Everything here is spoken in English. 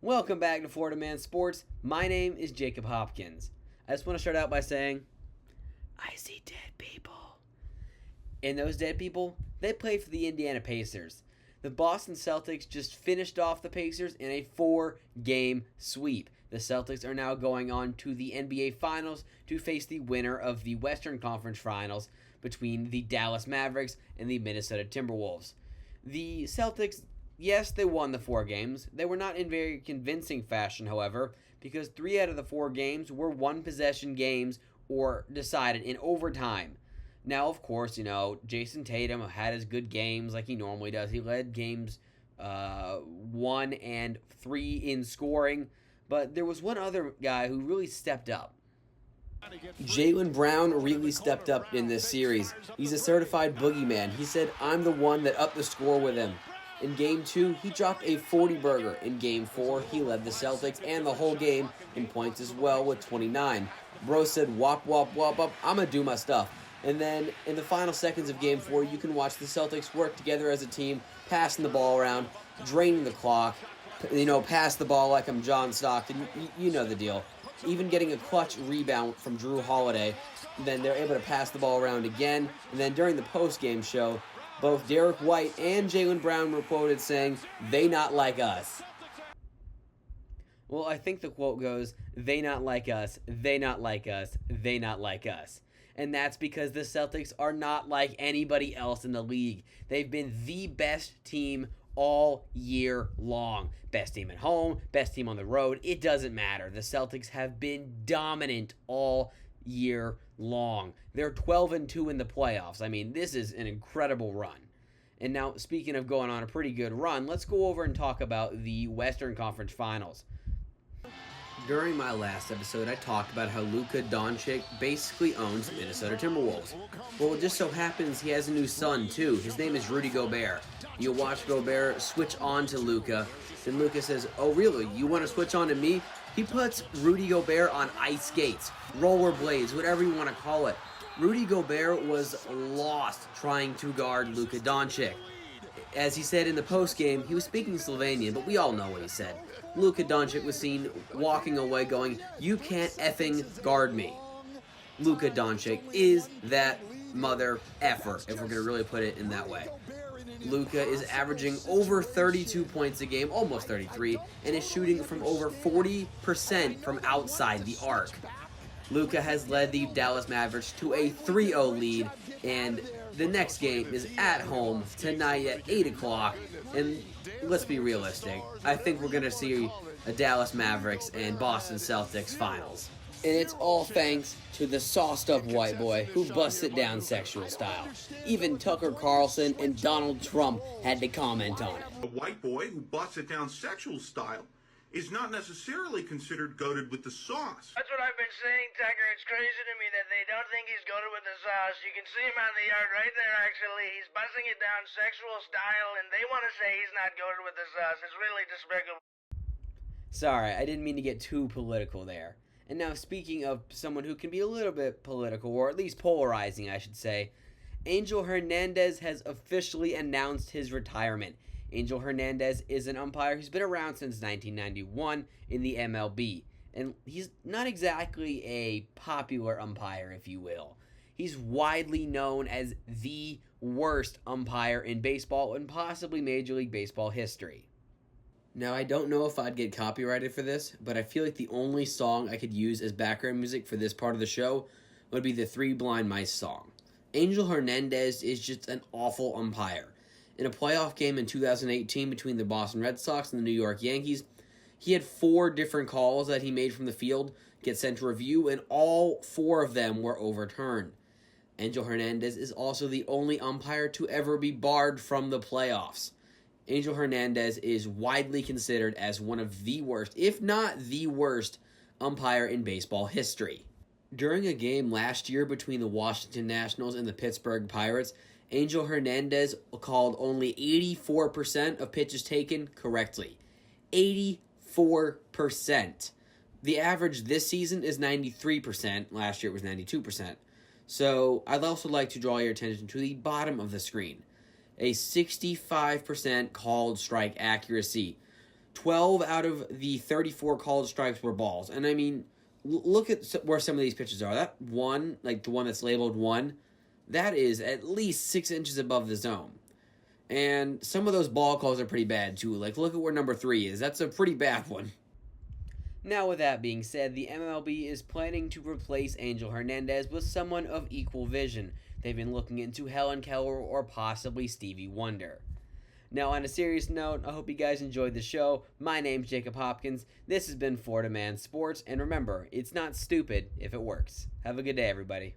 Welcome back to Florida Man Sports. My name is Jacob Hopkins. I just want to start out by saying, I see dead people. And those dead people, they play for the Indiana Pacers. The Boston Celtics just finished off the Pacers in a 4-game sweep. The Celtics are now going on to the NBA Finals to face the winner of the Western Conference Finals between the Dallas Mavericks and the Minnesota Timberwolves. The Celtics, yes, they won the 4 games. They were not in very convincing fashion, however, because 3 out of the 4 games were one-possession games or decided in overtime. Now, of course, Jason Tatum had his good games like he normally does. He led games 1 and 3 in scoring, but there was one other guy who really stepped up. Jaylen Brown really stepped up in this series. He's a certified boogeyman. He said, I'm the one that upped the score with him. In Game 2, he dropped a 40-burger. In Game 4, he led the Celtics and the whole game in points as well with 29. Bro said, wop, wop, wop, wop, I'm going to do my stuff. And then in the final seconds of Game 4, you can watch the Celtics work together as a team, passing the ball around, draining the clock, pass the ball like I'm John Stockton. You know the deal. Even getting a clutch rebound from Drew Holiday. Then they're able to pass the ball around again. And then during the post-game show, both Derek White and Jaylen Brown were quoted saying, they not like us. Well, I think the quote goes, they not like us, they not like us, they not like us. And that's because the Celtics are not like anybody else in the league. They've been the best team all year long. Best team at home, best team on the road. It doesn't matter. The Celtics have been dominant all year long. They're 12-2 in the playoffs. I mean, this is an incredible run. And now, speaking of going on a pretty good run, let's go over and talk about the Western Conference Finals. During my last episode, I talked about how Luka Doncic basically owns the Minnesota Timberwolves. Well, it just so happens he has a new son, too. His name is Rudy Gobert. You'll watch Gobert switch on to Luka. Then Luka says, oh, really? You want to switch on to me? He puts Rudy Gobert on ice skates, rollerblades, whatever you want to call it. Rudy Gobert was lost trying to guard Luka Doncic. As he said in the postgame, he was speaking Slovenian, but we all know what he said. Luka Doncic was seen walking away going, you can't effing guard me. Luka Doncic is that mother effer, if we're going to really put it in that way. Luka is averaging over 32 points a game, almost 33, and is shooting from over 40% from outside the arc. Luka has led the Dallas Mavericks to a 3-0 lead, and the next game is at home tonight at 8 o'clock, and let's be realistic. I think we're going to see a Dallas Mavericks and Boston Celtics finals. And it's all thanks to the sauced-up white boy who busts it down sexual style. Even Tucker Carlson and Donald Trump had to comment on it. A white boy who busts it down sexual style is not necessarily considered goated with the sauce. That's what I've been saying, Tucker. It's crazy to me that they don't think he's goated with the sauce. You can see him on the yard right there, actually. He's busting it down sexual style, and they want to say he's not goated with the sauce. It's really despicable. Sorry, I didn't mean to get too political there. And now, speaking of someone who can be a little bit political, or at least polarizing, I should say, Angel Hernandez has officially announced his retirement. Angel Hernandez is an umpire who's been around since 1991 in the MLB. And he's not exactly a popular umpire, if you will. He's widely known as the worst umpire in baseball and possibly Major League Baseball history. Now, I don't know if I'd get copyrighted for this, but I feel like the only song I could use as background music for this part of the show would be the Three Blind Mice song. Angel Hernandez is just an awful umpire. In a playoff game in 2018 between the Boston Red Sox and the New York Yankees, he had 4 different calls that he made from the field get sent to review, and all 4 of them were overturned. Angel Hernandez is also the only umpire to ever be barred from the playoffs. Angel Hernandez is widely considered as one of the worst, if not the worst, umpire in baseball history. During a game last year between the Washington Nationals and the Pittsburgh Pirates, Angel Hernandez called only 84% of pitches taken correctly. 84%. The average this season is 93%. Last year it was 92%. So I'd also like to draw your attention to the bottom of the screen. A 65% called strike accuracy. 12 out of the 34 called strikes were balls. And I mean, look at where some of these pitches are. That one, like the one that's labeled 1, that is at least 6 inches above the zone. And some of those ball calls are pretty bad too. Like, look at where number 3 is. That's a pretty bad one. Now, with that being said, the MLB is planning to replace Angel Hernandez with someone of equal vision. They've been looking into Helen Keller or possibly Stevie Wonder. Now, on a serious note, I hope you guys enjoyed the show. My name's Jacob Hopkins. This has been Florida Man Sports. And remember, it's not stupid if it works. Have a good day, everybody.